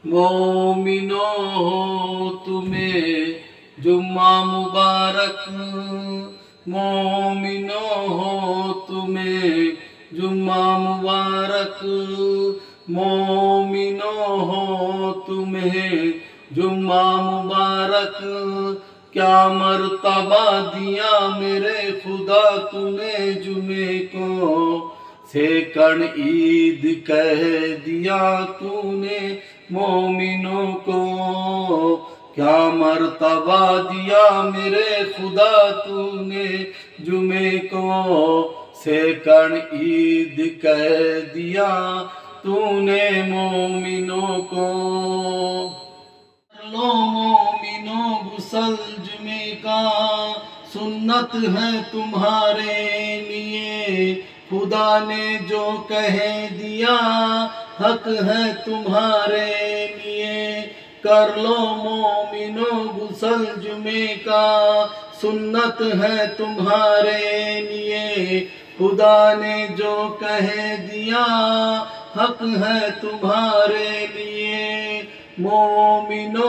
मोमिनो तुम्हें जुम्मा मुबारक। मोमिनो तुम्हें जुम्मा मुबारक। मोमिनो तुम्हें जुम्मा मुबारक। क्या मर्तबा दिया मेरे खुदा तूने जुमे को, सेकंड ईद कह दिया तूने मोमिनों को। क्या मर्तबा दिया मेरे खुदा तूने जुमे को, सेकंड ईद कह दिया तूने मोमिनों को। लो मोमिनो गुसल जुमे का, सुन्नत है तुम्हारे लिए। खुदा ने जो कह दिया हक है तुम्हारे लिए। कर लो मोमिनो गुसल जुमे का, सुन्नत है तुम्हारे लिए। खुदा ने जो कह दिया हक है तुम्हारे लिए। मोमिनो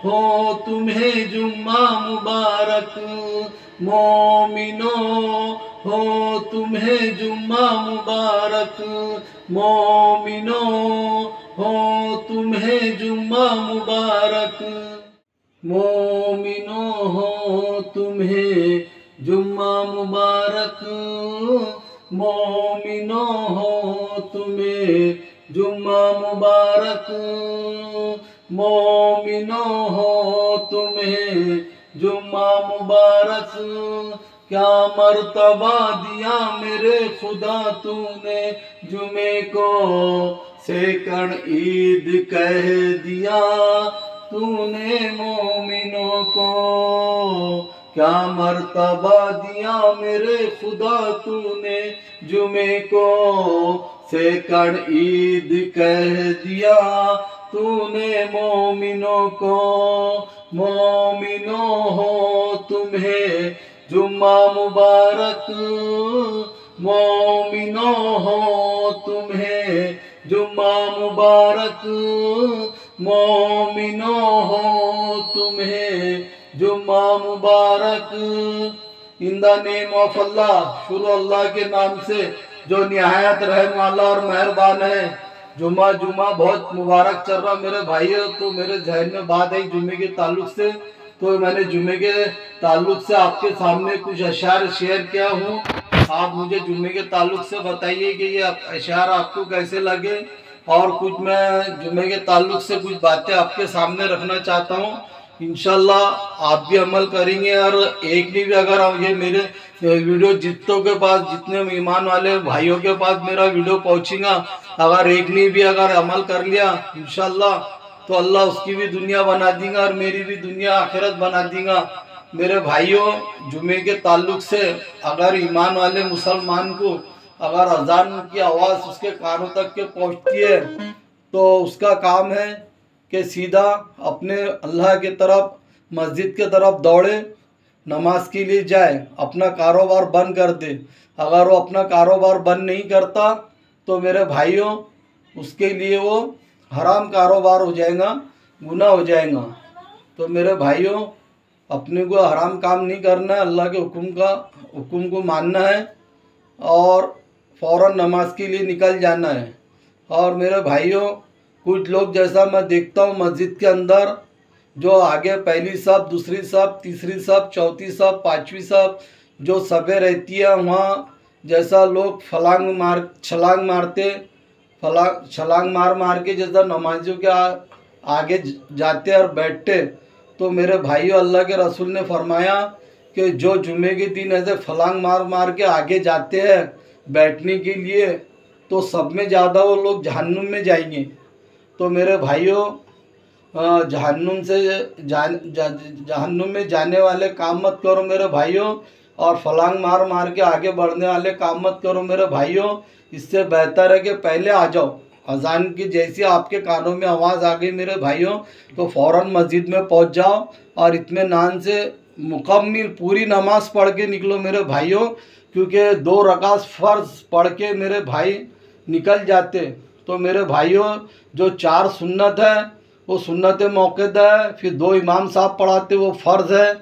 हो तुम्हें जुम्मा मुबारक। मोमिनो हो तुम्हें जुम्मा मुबारक। मोमिनो हो तुम्हें जुम्मा मुबारक। मोमिनो हो तुम्हें जुम्मा मुबारक। मोमिनो हो तुम्हें जुम्मा मुबारक। मोमिनो हो तुम्हें जुम्मा मुबारक। क्या मर्तबा दिया मेरे खुदा तूने जुमे को, सेकंड ईद कह दिया तूने मोमिनों को। क्या मर्तबा दिया मेरे खुदा तूने जुमे को, सेकंड ईद कह दिया तूने मोमिनों को। मोमिनो हो तुम्हें जुम्मा मुबारक। मोमिनो हो तुम्हें जुम्मा मुबारक। मोमिनो हो तुम्हें जुम्मा मुबारक। इन द नेम ऑफ अल्लाह, शुरू अल्लाह के नाम से जो निहायत रहम वाला और मेहरबान है। जुम्मा बहुत मुबारक चल रहा मेरे भाइयों। तो मेरे जहन में बात आई जुम्मे के ताल्लुक से, तो मैंने जुम्मे के ताल्लुक से आपके सामने कुछ अशार शेयर किया हूँ। आप मुझे जुम्मे के ताल्लुक से बताइए कि ये अशार आपको कैसे लगे, और कुछ मैं जुम्मे के ताल्लुक से कुछ बातें आपके सामने रखना चाहता हूँ। इंशाल्लाह आप भी अमल करेंगे, और एक नहीं भी अगर ये मेरे वीडियो जितनों के पास, जितने ईमान वाले भाइयों के पास मेरा वीडियो पहुँचेगा, अगर एक नहीं भी अगर अमल कर लिया इंशाल्लाह, तो अल्लाह उसकी भी दुनिया बना देगा और मेरी भी दुनिया आखिरत बना देगा। मेरे भाइयों, जुमे के ताल्लुक से अगर ईमान वाले मुसलमान को अगर अजान की आवाज़ उसके कानों तक के पहुँचती है, तो उसका काम है कि सीधा अपने अल्लाह के तरफ, मस्जिद के तरफ दौड़े, नमाज के लिए जाए, अपना कारोबार बंद कर दे। अगर वो अपना कारोबार बंद नहीं करता तो मेरे भाइयों उसके लिए वो हराम कारोबार हो जाएगा, गुनाह हो जाएगा। तो मेरे भाइयों, अपने को हराम काम नहीं करना है, अल्लाह के हुक्म को मानना है और फ़ौरन नमाज के लिए निकल जाना है। और मेरे भाइयों, कुछ लोग जैसा मैं देखता हूँ मस्जिद के अंदर, जो आगे पहली सब, दूसरी सब, तीसरी सब, चौथी सब, पांचवी सब जो सबे रहती है, वहाँ जैसा लोग छलांग मार के जैसा नमाजियों के आगे जाते और बैठते। तो मेरे भाइयों, अल्लाह के रसूल ने फरमाया कि जो जुमे के दिन ऐसे फलांग मार के आगे जाते हैं बैठने के लिए, तो सब में ज़्यादा वो लोग जहन्नुम में जाएंगे। तो मेरे भाइयों, जहन्नुम में जाने वाले काम मत करो मेरे भाइयों, और फलांग मार के आगे बढ़ने वाले काम मत करो मेरे भाइयों। इससे बेहतर है कि पहले आ जाओ। अजान की जैसी आपके कानों में आवाज़ आ गई मेरे भाइयों, तो फ़ौरन मस्जिद में पहुंच जाओ और इत्मीनान से मुकम्मल पूरी नमाज पढ़ के निकलो मेरे भाइयों। क्योंकि 2 रकात फ़र्ज पढ़ के मेरे भाई निकल जाते तो मेरे भाइयों जो 4 सुन्नत है वो सुन्नत मौक़ूदा है, फिर 2 इमाम साहब पढ़ाते वो फ़र्ज़ है,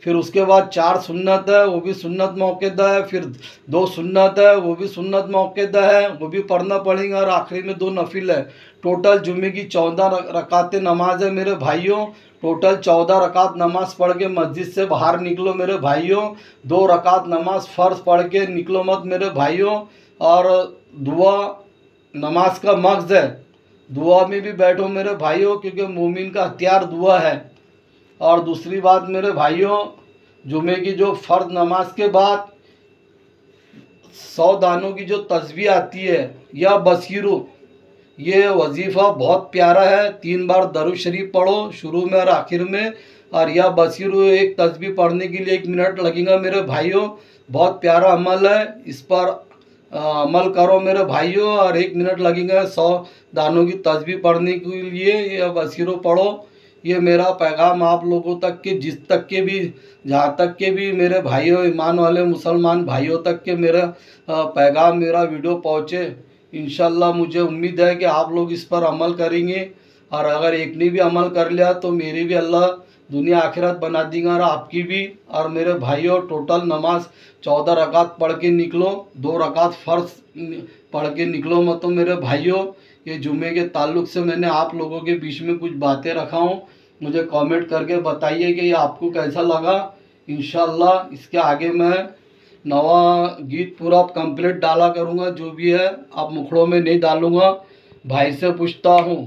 फिर उसके बाद 4 सुन्नत है वो भी सुन्नत मौक़ूदा है, फिर 2 सुन्नत है वो भी सुन्नत मौक़ूदा है, वो भी पढ़ना पड़ेगा, और आखिरी में 2 नफिल है। टोटल जुम्मे की 14 रकातें नमाज है मेरे भाइयों। टोटल 14 रकात नमाज पढ़ के मस्जिद से बाहर निकलो मेरे भाइयों। 2 रकात नमाज फ़र्ज पढ़ के निकलो मत मेरे भाइयों। और दुआ नमाज का मक्सद है, दुआ में भी बैठो मेरे भाइयों, क्योंकि मोमिन का हथियार दुआ है। और दूसरी बात मेरे भाइयों, जुमे की जो फ़र्ज नमाज के बाद 100 दानों की जो तस्बीह आती है या बसीरो, ये वजीफ़ा बहुत प्यारा है। 3 बार दरूद शरीफ पढ़ो शुरू में और आखिर में, और या बसीरो एक तस्बीह पढ़ने के लिए 1 मिनट लगेगा मेरे भाइयों। बहुत प्यारा अमल है, इस पर अमल करो मेरे भाइयों। और 1 मिनट लगेगा 100 दानों की तस्बीह पढ़ने के लिए, या बसीरो पढ़ो। ये मेरा पैगाम आप लोगों तक के, जिस तक के भी, जहाँ तक के भी मेरे भाइयों ईमान वाले मुसलमान भाइयों तक के मेरा पैगाम, मेरा वीडियो पहुँचे। इंशाल्लाह मुझे उम्मीद है कि आप लोग इस पर अमल करेंगे, और अगर एक ने भी अमल कर लिया तो मेरी भी अल्लाह दुनिया आखिरत बना देगा, और आपकी भी। और मेरे भाइयों टोटल नमाज 14 रकात पढ़ के निकलो, 2 रकात फ़र्ज पढ़ के निकलो मत तो मेरे भाइयों। ये जुमे के ताल्लुक़ से मैंने आप लोगों के बीच में कुछ बातें रखा हूँ, मुझे कमेंट करके बताइए कि ये आपको कैसा लगा। इंशाल्लाह इसके आगे मैं नवा गीत पूरा कंप्लीट डाला करूँगा, जो भी है अब मुखड़ों में नहीं डालूँगा। भाई से पूछता हूँ,